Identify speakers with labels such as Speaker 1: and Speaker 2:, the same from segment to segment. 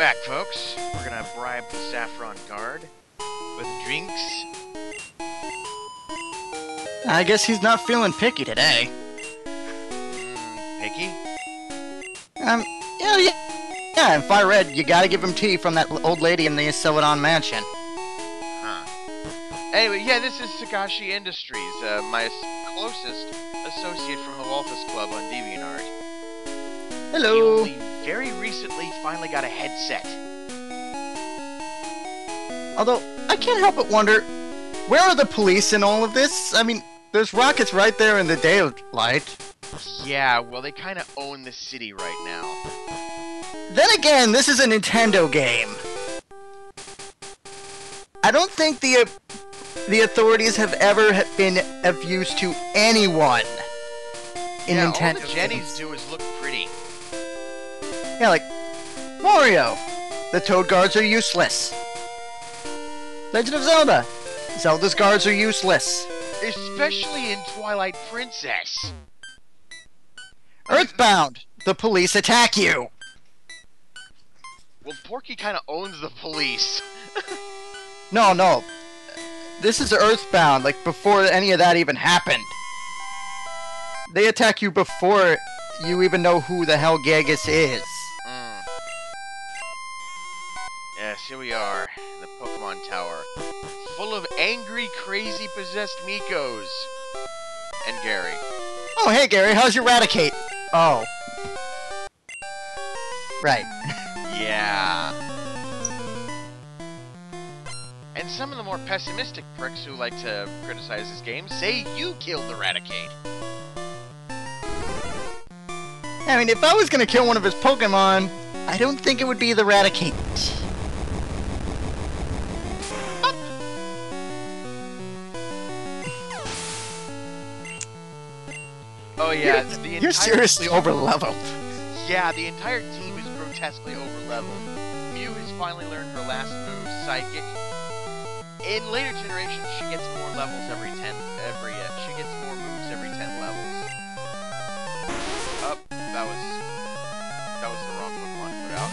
Speaker 1: back, folks. We're gonna bribe the Saffron Guard with drinks.
Speaker 2: I guess he's not feeling picky today.
Speaker 1: Picky?
Speaker 2: Yeah, in Fire Red, you gotta give him tea from that old lady in the Celadon mansion.
Speaker 1: Huh. Anyway, yeah, this is Sagashi Industries, my closest associate from the Walfas Club on DeviantArt.
Speaker 2: Hello!
Speaker 1: He only very recently finally got a headset.
Speaker 2: Although, I can't help but wonder, where are the police in all of this? I mean, there's rockets right there in the daylight.
Speaker 1: Yeah, well, they kind of own the city right now.
Speaker 2: Then again, this is a Nintendo game. I don't think the authorities have ever been of use to anyone in Nintendo.
Speaker 1: All the Jennies do is look pretty.
Speaker 2: Yeah, like Mario. The Toad guards are useless. Legend of Zelda. Zelda's guards are useless.
Speaker 1: Especially in Twilight Princess.
Speaker 2: Earthbound. The police attack you.
Speaker 1: Well, Porky kind of owns the police.
Speaker 2: No. This is Earthbound, like, before any of that even happened. They attack you before you even know who the hell Gigas is.
Speaker 1: Yes, here we are, in the Pokemon Tower. Full of angry, crazy, possessed Mikos. And Gary.
Speaker 2: Oh, hey, Gary, how's your Raticate? Oh. Right.
Speaker 1: Yeah. And some of the more pessimistic pricks who like to criticize this game say you killed the Raticate.
Speaker 2: I mean, if I was gonna kill one of his Pokemon, I don't think it would be the Raticate.
Speaker 1: Oh yeah,
Speaker 2: You're seriously over-leveled.
Speaker 1: Yeah, the entire team is grotesquely over-leveled. Mew has finally learned her last move, Psychic. In later generations, she gets more levels every 10. She gets more moves every 10 levels. Oh, that was the wrong Pokemon to put out.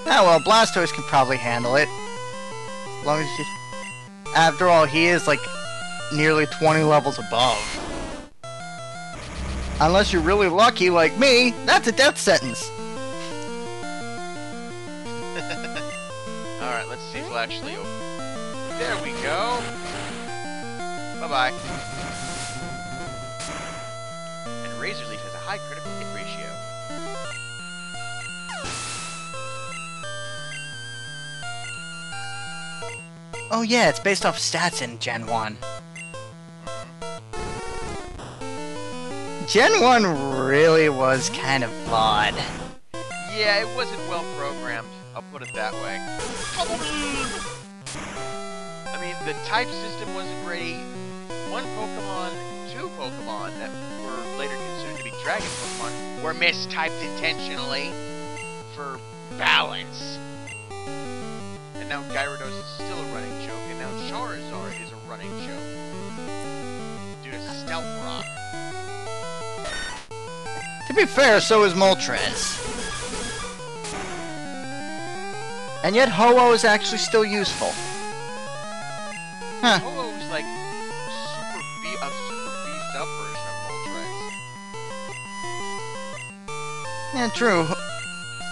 Speaker 2: Ah, well, Blastoise can probably handle it. As long as you... After all, he is, like, nearly 20 levels above. Unless you're really lucky like me, that's a death sentence.
Speaker 1: Alright, let's see if we'll actually open. There we go. Bye-bye. And Razor Leaf has a high critical hit ratio.
Speaker 2: Oh yeah, it's based off stats in Gen 1. Gen 1 really was kind of flawed.
Speaker 1: Yeah, it wasn't well programmed. I'll put it that way. I mean, the type system wasn't ready. One Pokemon, two Pokemon that were later considered to be Dragon Pokemon were mistyped intentionally for balance. And now Gyarados is still a running joke, and now Charizard is a running joke. Due to Stealth Rock.
Speaker 2: To be fair, so is Moltres. And yet Ho-Oh is actually still useful. Huh.
Speaker 1: Ho-Oh is like a super beefed up version of Moltres.
Speaker 2: Yeah, true.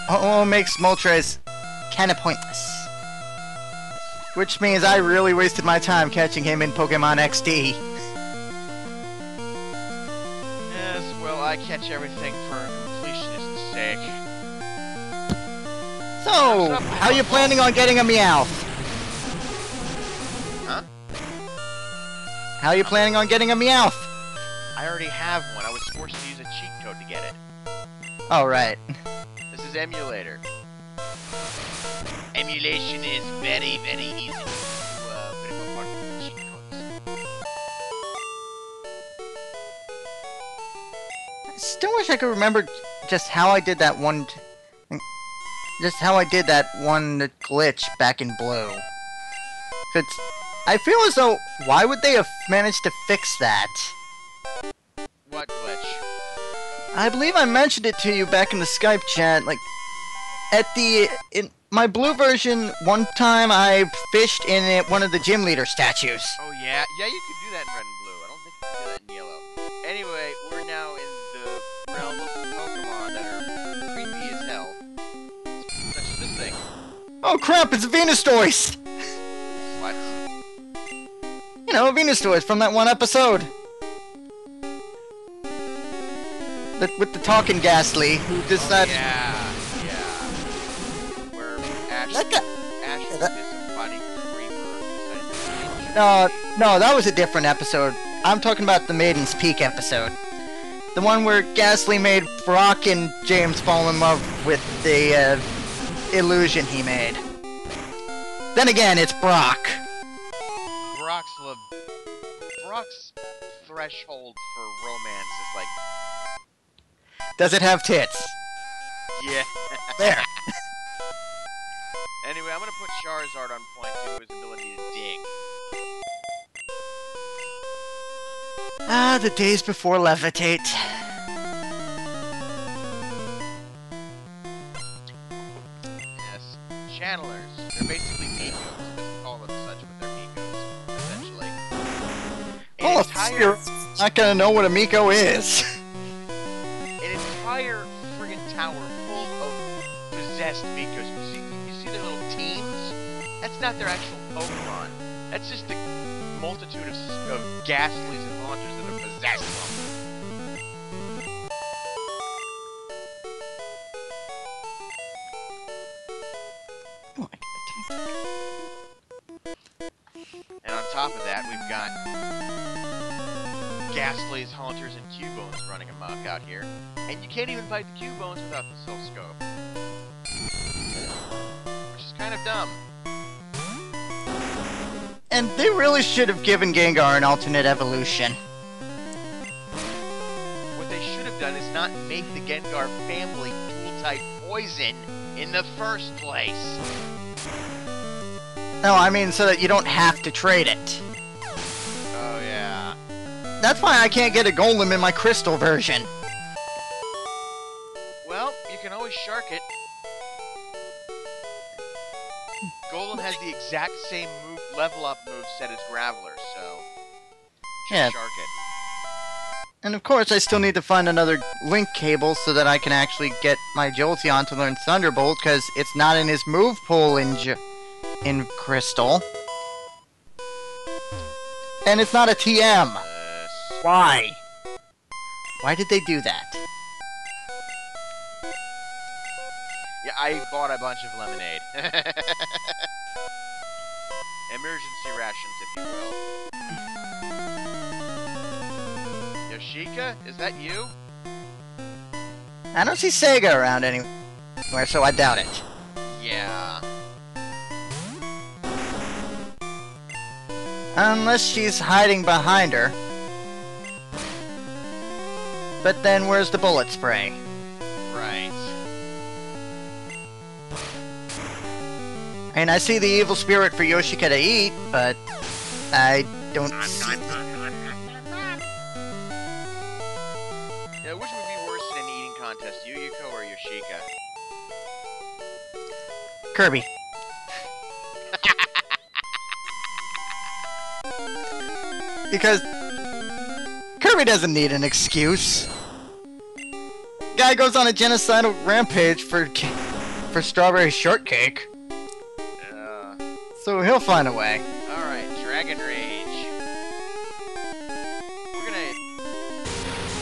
Speaker 2: Ho-Oh makes Moltres kinda pointless. Which means I really wasted my time catching him in Pokemon XD.
Speaker 1: Yes, well, I catch everything for completionist's sake.
Speaker 2: So, how are you planning on getting a Meowth?
Speaker 1: Huh?
Speaker 2: How are you planning on getting a Meowth?
Speaker 1: I already have one. I was forced to use a cheat code to get it.
Speaker 2: Oh, right.
Speaker 1: This is Emulator. Emulation is very, very easy to put it apart from cheat codes.
Speaker 2: I still wish I could remember just how I did that one... Just how I did that one glitch back in Blue. 'Cause I feel as though, why would they have managed to fix that?
Speaker 1: What glitch?
Speaker 2: I believe I mentioned it to you back in the Skype chat, like, in my blue version, one time I fished in one of the gym leader statues.
Speaker 1: Oh yeah, yeah, you could do that in red and blue. I don't think you can do that in yellow. Anyway, we're now in the realm of Pokemon that are creepy as hell. Such as this thing.
Speaker 2: Oh crap! It's a Venusaur!
Speaker 1: What?
Speaker 2: You know, a Venusaur from that one episode. With the talking Ghastly, who decided.
Speaker 1: Yeah. Where Ash
Speaker 2: That guy.
Speaker 1: is a funny creeper.
Speaker 2: No, that was a different episode. I'm talking about the Maiden's Peak episode. The one where Ghastly made Brock and James fall in love with the illusion he made. Then again, it's Brock.
Speaker 1: Brock's threshold for romance is like,
Speaker 2: Does it have tits?
Speaker 1: yeah.
Speaker 2: There.
Speaker 1: Anyway, I'm gonna put Charizard on point due to his ability to dig.
Speaker 2: Ah, the days before Levitate.
Speaker 1: Yes. Channelers. They're basically mikos. Let's call them such, but they're mikos, essentially.
Speaker 2: Oh, you're not gonna know what a Miko is.
Speaker 1: An entire friggin' tower full of possessed mikos. You see their little teams? That's not their actual Pokemon. That's just a multitude of Ghastlies and Haunters that are possessed them.
Speaker 2: Oh, I can attack.
Speaker 1: And on top of that, we've got Ghastlies, Haunters, and Cubones running amok out here. And you can't even fight the Cubones without the Soul Scope. Which is kind of dumb.
Speaker 2: And they really should have given Gengar an alternate evolution.
Speaker 1: What they should have done is not make the Gengar family dual-type poison in the first place.
Speaker 2: No, I mean so that you don't have to trade it.
Speaker 1: Oh, yeah.
Speaker 2: That's why I can't get a Golem in my Crystal version.
Speaker 1: Well, you can always Shark it. Golem has the exact same level-up moveset as Graveler, so just
Speaker 2: Yeah.
Speaker 1: Shark it.
Speaker 2: And of course, I still need to find another link cable so that I can actually get my Jolteon to learn Thunderbolt, because it's not in his move pool in Crystal. And it's not a TM. Why? Why did they do that?
Speaker 1: Yeah, I bought a bunch of lemonade. Emergency rations, if you will. Yoshika, is that you?
Speaker 2: I don't see Sega around anywhere, so I doubt it.
Speaker 1: Yeah.
Speaker 2: Unless she's hiding behind her. But then where's the bullet spray?
Speaker 1: Right.
Speaker 2: And I see the evil spirit for Yoshika to eat, but I don't see...
Speaker 1: Yeah, which would be worse in an eating contest, Yuyuko or Yoshika?
Speaker 2: Kirby. Because Kirby doesn't need an excuse. Guy goes on a genocidal rampage for strawberry shortcake, so he'll find a way.
Speaker 1: Alright, Dragon Rage. We're gonna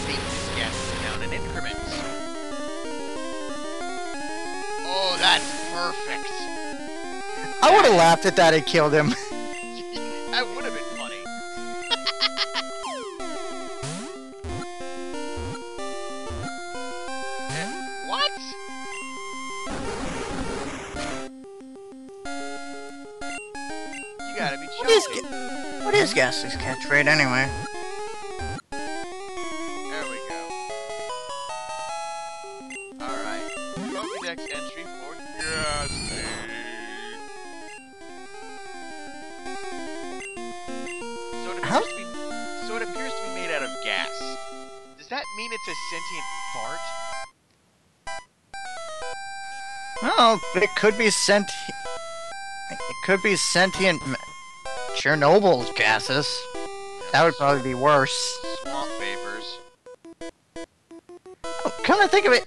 Speaker 1: beat this gas down in increments. Oh, that's perfect.
Speaker 2: I would have laughed at that and killed him.
Speaker 1: That would have been funny. What? You gotta be joking.
Speaker 2: What is Ghastly's catchphrase anyway?
Speaker 1: There we go. Alright. Pokédex entry for Ghastly. So it appears to be made out of gas. Does that mean it's a sentient fart?
Speaker 2: Oh, it could be sent. It could be sentient Chernobyl gases. That would probably be worse.
Speaker 1: Swamp vapors.
Speaker 2: Oh, come to think of it,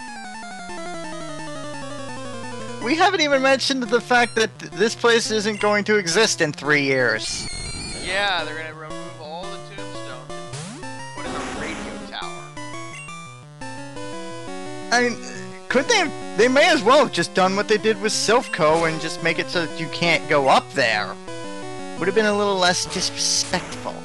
Speaker 2: we haven't even mentioned the fact that this place isn't going to exist in 3 years.
Speaker 1: Yeah, they're gonna remove all the tombstones and put in a radio tower.
Speaker 2: I mean, could they have, they may as well have just done what they did with Silphco and just make it so that you can't go up there. Would have been a little less disrespectful.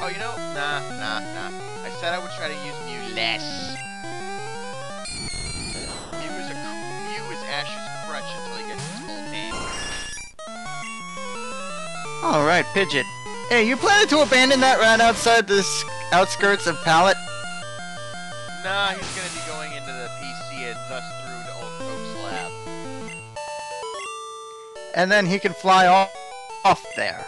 Speaker 1: Oh, you know, nah. I said I would try to use Mew less. Mew is Ash's crutch until he gets his full name.
Speaker 2: Alright, Pidgeot. Hey, you planning to abandon that right outside the outskirts of Pallet?
Speaker 1: Nah, he's gonna be going into the PC and thus through to Old Coke's lab.
Speaker 2: And then he can fly off there.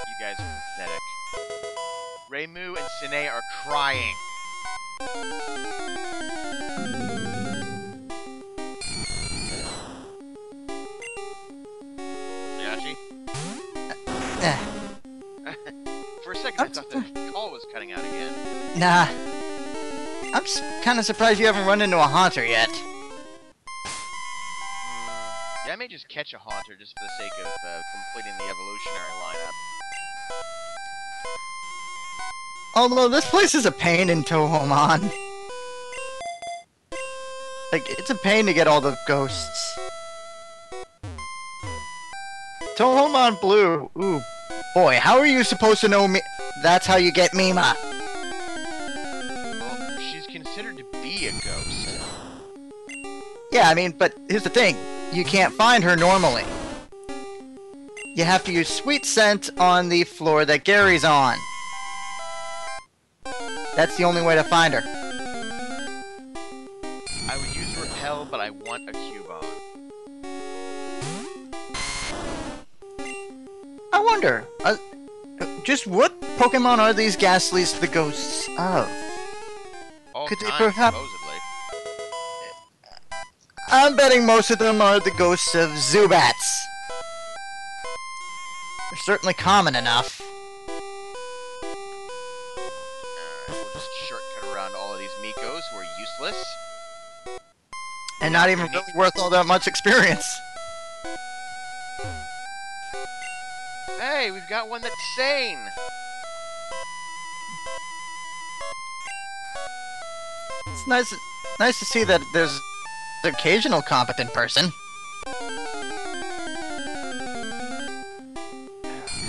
Speaker 1: You guys are pathetic. Reimu and Sanae are crying. Sagashi? For a second I thought the call was cutting out again.
Speaker 2: Nah. I'm kind of surprised you haven't run into a Haunter yet.
Speaker 1: Yeah, I may just catch a Haunter just for the sake of completing the evolutionary lineup.
Speaker 2: Although this place is a pain in Tohomon. Like, it's a pain to get all the ghosts. Tohomon Blue. Ooh. Boy, how are you supposed to know me? That's how you get Mima.
Speaker 1: Well, she's considered to be a ghost.
Speaker 2: Yeah, I mean, but here's the thing. You can't find her normally. You have to use Sweet Scent on the floor that Gary's on. That's the only way to find her.
Speaker 1: I would use Repel, but I want a Cubone.
Speaker 2: I wonder, just what Pokemon are these Ghastlies the ghosts of?
Speaker 1: All
Speaker 2: Could they
Speaker 1: kinds,
Speaker 2: perhaps...
Speaker 1: supposedly.
Speaker 2: I'm betting most of them are the ghosts of Zubats. They're certainly common enough.
Speaker 1: Alright, we'll just shortcut around all of these mikos who are useless.
Speaker 2: And not even really worth all that much experience.
Speaker 1: Hey, we've got one that's sane!
Speaker 2: It's nice to see that there's an occasional competent person.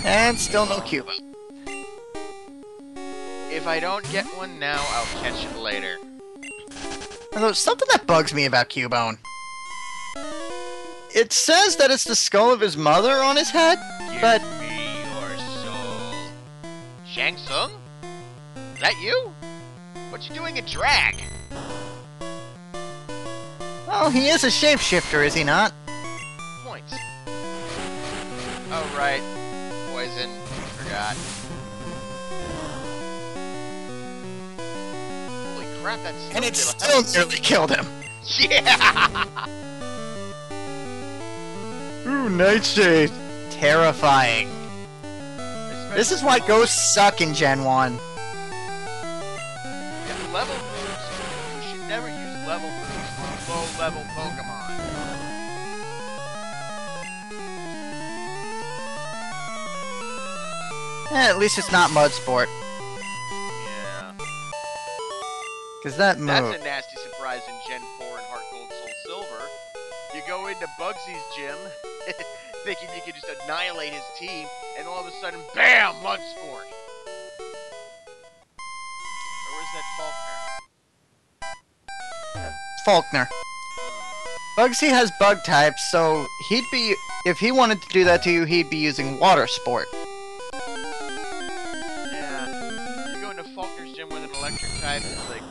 Speaker 2: And still no Cuba.
Speaker 1: If I don't get one now, I'll catch it later.
Speaker 2: Although, something that bugs me about Cubone. It says that it's the skull of his mother on his head, but...
Speaker 1: Give me your soul. Shang Tsung? Is that you? What you doing at Drag?
Speaker 2: Well, he is a shapeshifter, is he not?
Speaker 1: Points. Oh, right. Poison. Forgot. Holy crap, that's...
Speaker 2: And it still nearly killed him.
Speaker 1: Yeah!
Speaker 2: Ooh, Nightshade. Terrifying. This is why ghosts suck in Gen 1.
Speaker 1: Yeah, level boost. You should never use level boost on low-level Pokemon.
Speaker 2: At least it's not Mud Sport.
Speaker 1: Yeah.
Speaker 2: Because that move...
Speaker 1: That's a nasty surprise in Gen 4 and Heart Gold Soul Silver. You go into Bugsy's gym, thinking you can just annihilate his team, and all of a sudden, BAM! Mud Sport! Or where's that Faulkner?
Speaker 2: Faulkner. Bugsy has bug types, so he'd be... If he wanted to do that to you, he'd be using Water Sport.
Speaker 1: Yeah. You go into Faulkner's gym with an electric type, it's like,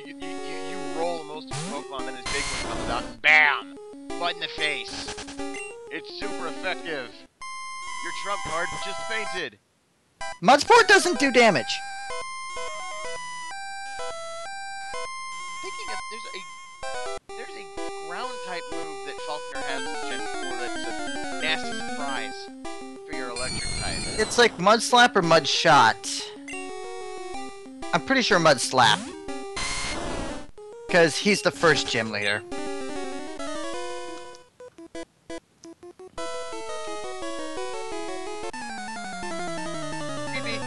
Speaker 1: you roll most of his Pokemon Pokemon, then his big one comes out and BAM! Right in the face. It's super effective. Your trump card just fainted.
Speaker 2: Mudsport doesn't do damage.
Speaker 1: Thinking of, there's a ground type move that Falkner has in Gen 4 that's a nasty surprise for your electric type.
Speaker 2: It's like Mud Slap or Mud Shot. I'm pretty sure Mud Slap. Because he's the first gym leader.
Speaker 1: Maybe.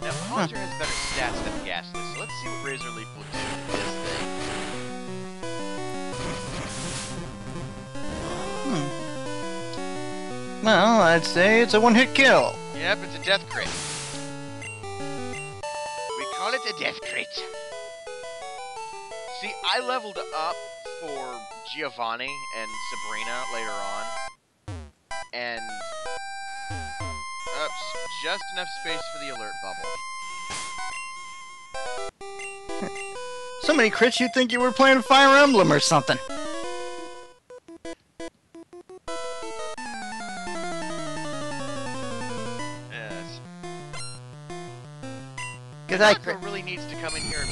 Speaker 1: Now, Haunter has better stats than Ghastly, so let's see what Razor Leaf will do to this thing.
Speaker 2: Well, I'd say it's a one-hit kill.
Speaker 1: Yep, it's a death crit. We call it a death crit. See, I leveled up for Giovanni and Sabrina later on. And... oops, just enough space for the alert bubble.
Speaker 2: So many crits you'd think you were playing Fire Emblem or something.
Speaker 1: Yes.
Speaker 2: Because
Speaker 1: Naruto really needs to come in here and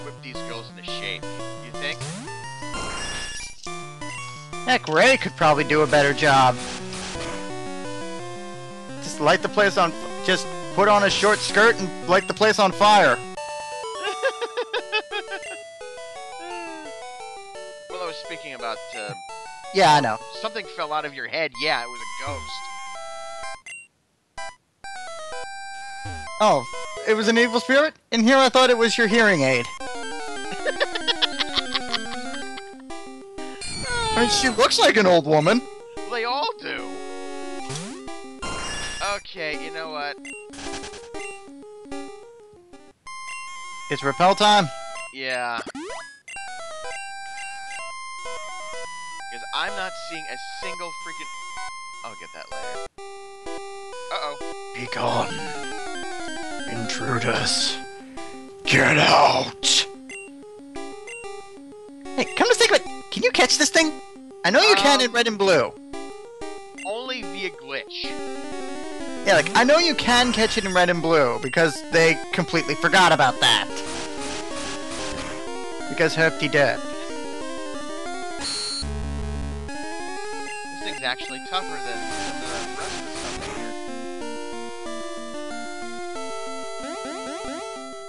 Speaker 1: whip these girls into shape. You think?
Speaker 2: Heck, Ray could probably do a better job. Just light the place on... just put on a short skirt and light the place on fire.
Speaker 1: Well, I was speaking about,
Speaker 2: Yeah, I know.
Speaker 1: something fell out of your head. Yeah, it was a ghost.
Speaker 2: Oh, it was an evil spirit? In here I thought it was your hearing aid. I mean, she looks like an old woman.
Speaker 1: Well, they all do. Okay, you know what?
Speaker 2: It's repel time.
Speaker 1: Yeah. Because I'm not seeing a single freaking... I'll get that later. Uh-oh.
Speaker 2: Be gone. Intruders. Get out. Hey, come to think of it, can you catch this thing? I know you can in red and blue.
Speaker 1: Only via glitch.
Speaker 2: Yeah, like, I know you can catch it in red and blue, because they completely forgot about that. Because Herpty Derp.
Speaker 1: This thing's actually tougher than the rest of the stuff in here.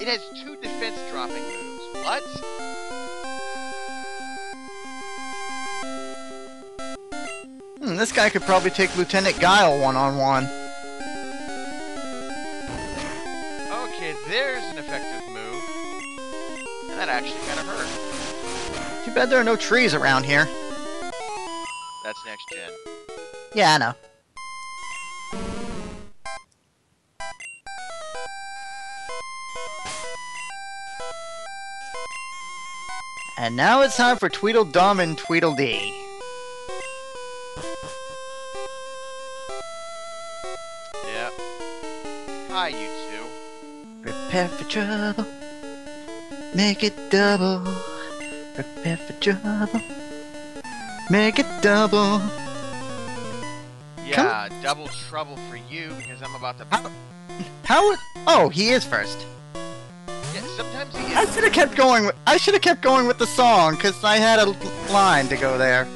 Speaker 1: It has 2 defense dropping moves. What?
Speaker 2: This guy could probably take Lieutenant Guile one-on-one.
Speaker 1: Okay, there's an effective move. And that actually kind of hurt.
Speaker 2: Too bad there are no trees around here.
Speaker 1: That's next gen.
Speaker 2: Yeah, I know. And now it's time for Tweedledum and Tweedledee.
Speaker 1: Yep. Hi, you two.
Speaker 2: Prepare for trouble. Make it double. Prepare for trouble. Make it double.
Speaker 1: Yeah, double trouble for you because I'm about to...
Speaker 2: How? Oh, he is first.
Speaker 1: Yeah, sometimes he
Speaker 2: I
Speaker 1: is...
Speaker 2: should have kept going. I should have kept going with the song because I had a line to go there.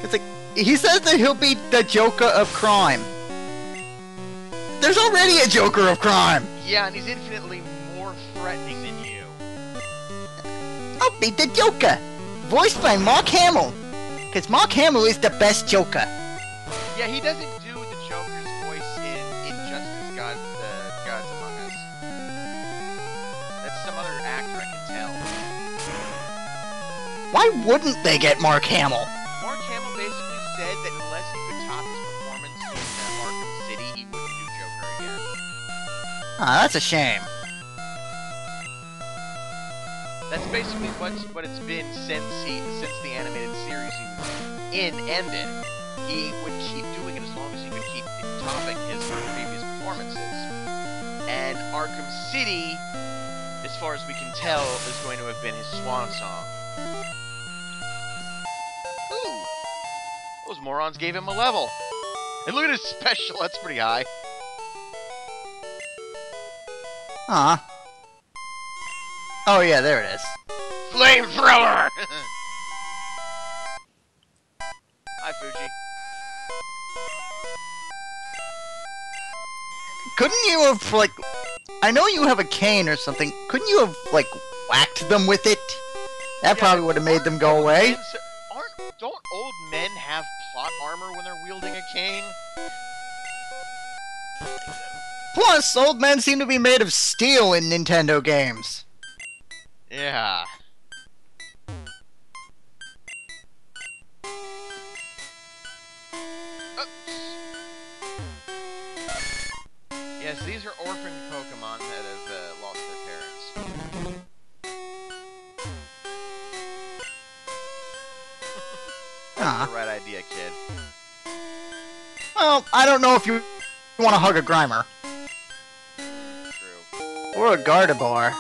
Speaker 2: It's like he says that he'll be the Joker of crime. There's already a Joker of crime.
Speaker 1: Yeah, and he's infinitely more threatening than you.
Speaker 2: I'll be the Joker, voiced by Mark Hamill, because Mark Hamill is the best Joker.
Speaker 1: Yeah, he doesn't do the Joker's voice in Injustice Gods Among Us. That's some other actor, I can tell.
Speaker 2: Why wouldn't they get Mark Hamill?
Speaker 1: Mark Hamill basically said that unless he could top his performance in Arkham City, he wouldn't do Joker again.
Speaker 2: Ah, that's a shame.
Speaker 1: That's basically what it's been since the animated series he was in ended. He would keep doing it as long as he could keep topping his performance. Arkham City, as far as we can tell, is going to have been his swan song. Ooh! Those morons gave him a level. And look at his special, that's pretty high.
Speaker 2: Aw. Oh yeah, there it is.
Speaker 1: Flamethrower! Hi, Fuji.
Speaker 2: Couldn't you have, like... I know you have a cane or something. Couldn't you have, like, whacked them with it? That probably would have made them go away.
Speaker 1: Don't old men have plot armor when they're wielding a cane?
Speaker 2: Plus, old men seem to be made of steel in Nintendo games.
Speaker 1: Yeah. Yes, these are orphaned Pokemon that have lost their parents. That's the right idea, kid.
Speaker 2: Well, I don't know if you want to hug a Grimer.
Speaker 1: True.
Speaker 2: Or a Gardevoir.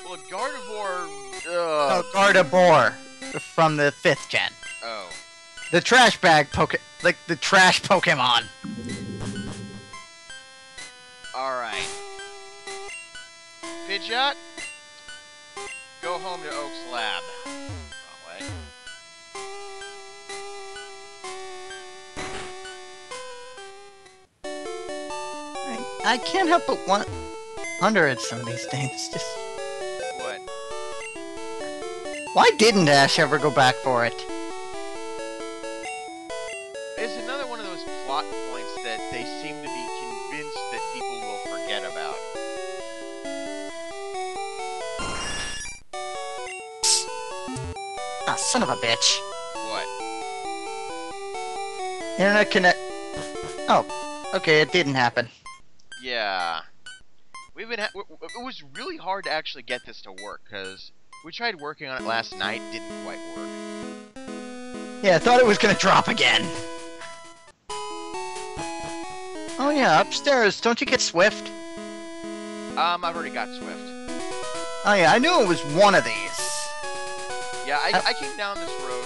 Speaker 1: Well, a Gardevoir...
Speaker 2: No, Gardevoir. From the 5th gen.
Speaker 1: Oh.
Speaker 2: The trash bag like the trash Pokemon.
Speaker 1: Alright. Pidgeot, go home to Oak's lab. Wrong way.
Speaker 2: I can't help but wonder at some of these things. Just
Speaker 1: What?
Speaker 2: why didn't Ash ever go back for it?
Speaker 1: It's another one of those plot points that they seem to be convinced that people will forget about.
Speaker 2: Ah, son of a bitch.
Speaker 1: What?
Speaker 2: Internet connect. Oh, okay, it didn't happen.
Speaker 1: Yeah. We've been. It was really hard to actually get this to work because we tried working on it last night. Didn't quite work.
Speaker 2: Yeah, I thought it was gonna drop again. Oh yeah, upstairs. Don't you get Swift?
Speaker 1: I've already got Swift.
Speaker 2: Oh yeah, I knew it was one of these.
Speaker 1: Yeah, I came down this road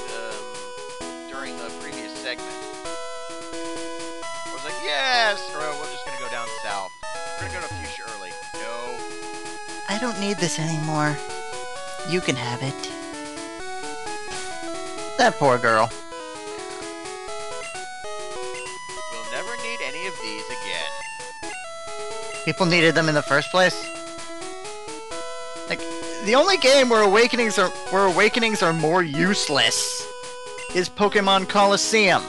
Speaker 1: during the previous segment. I was like, yes, we're just gonna go down south. We're gonna go to Fuchsia early. No.
Speaker 2: I don't need this anymore. You can have it. That poor girl.
Speaker 1: We'll never need any of these again.
Speaker 2: People needed them in the first place. Like, the only game where awakenings are more useless is Pokemon Coliseum.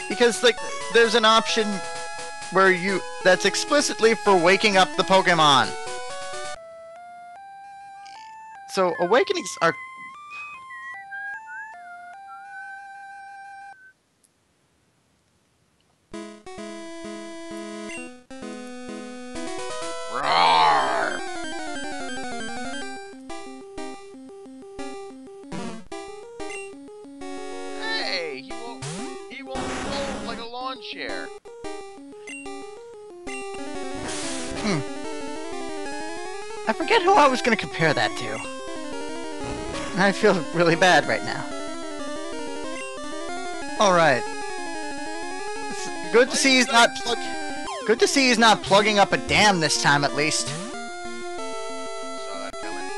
Speaker 2: Because, like, there's an option where that's explicitly for waking up the Pokemon. So awakenings are
Speaker 1: Roar! Hey, he won't fold like a lawn chair.
Speaker 2: I forget who I was going to compare that to. And I feel really bad right now. Alright. Good to see he's not Good to see he's not plugging up a dam this time, at least.
Speaker 1: Saw that coming.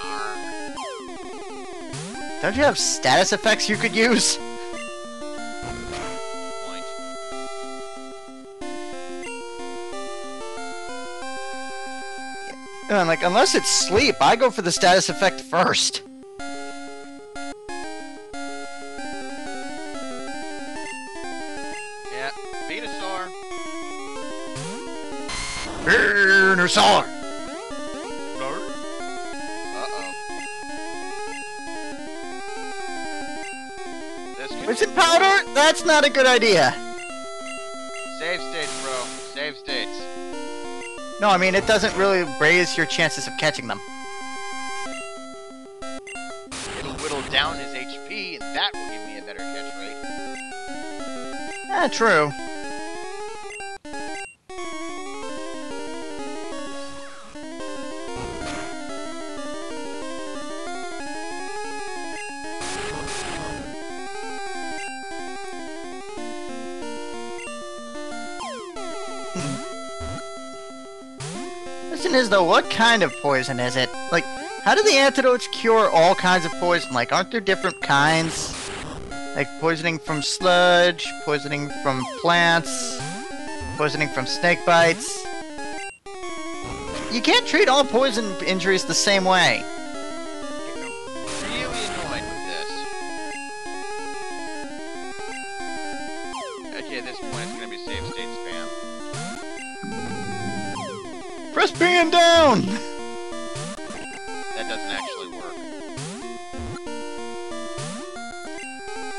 Speaker 1: Roar.
Speaker 2: Don't you have status effects you could use?
Speaker 1: Point.
Speaker 2: And I'm like, unless it's sleep, I go for the status effect first.
Speaker 1: Yeah, Venusaur.
Speaker 2: Venusaur!
Speaker 1: Uh-oh. This could
Speaker 2: Is it powder? That's not a good idea.
Speaker 1: Save states, bro. Save states.
Speaker 2: No, I mean, it doesn't really raise your chances of catching them.
Speaker 1: It'll whittle down his HP. HP, and that will give me a better catch rate.
Speaker 2: True. Question is though, what kind of poison is it? Like, how do the antidotes cure all kinds of poison? Like, aren't there different kinds? Like poisoning from sludge, poisoning from plants, poisoning from snake bites. You can't treat all poison injuries the same way.
Speaker 1: Really annoyed with this. Okay, at this point it's gonna be save state spam.
Speaker 2: Press B and down!
Speaker 1: That doesn't actually work.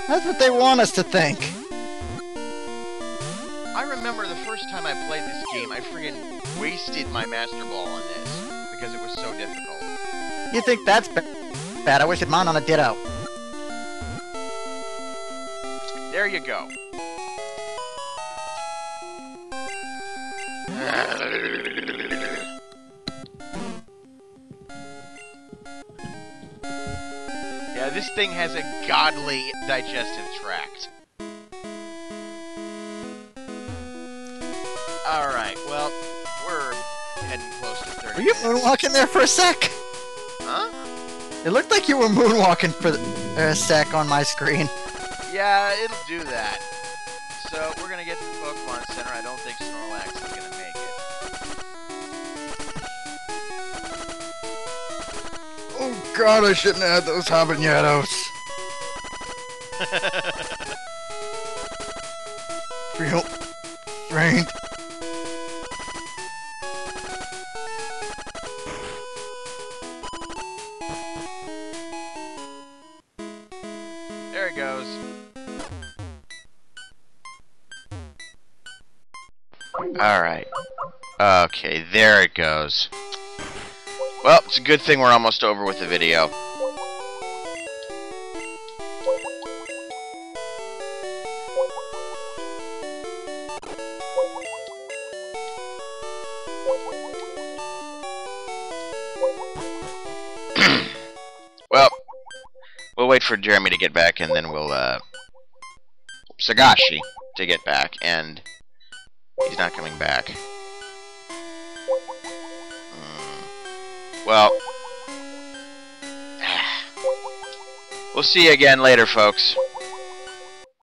Speaker 2: That's what they want us to think.
Speaker 1: I remember the first time I played this game, I friggin' wasted my Master Ball on this because it was so difficult.
Speaker 2: You think that's bad? I wasted mine on a Ditto.
Speaker 1: There you go. Yeah, this thing has a godly digestive tract. Alright, well, we're heading close to 30
Speaker 2: Were you
Speaker 1: minutes.
Speaker 2: moonwalking there for a sec?
Speaker 1: Huh?
Speaker 2: It looked like you were moonwalking for a sec on my screen.
Speaker 1: Yeah, it'll do that. So, we're gonna get to the Pokemon Center. I don't think Snorlax is gonna make it.
Speaker 2: Oh god, I shouldn't have had those habaneros. Feel strained.
Speaker 1: There it goes. Alright. Okay, there it goes. Well, it's a good thing we're almost over with the video. Well, we'll wait for Jeremy to get back, and then we'll, Sagashi to get back, and he's not coming back. Well, we'll see you again later, folks.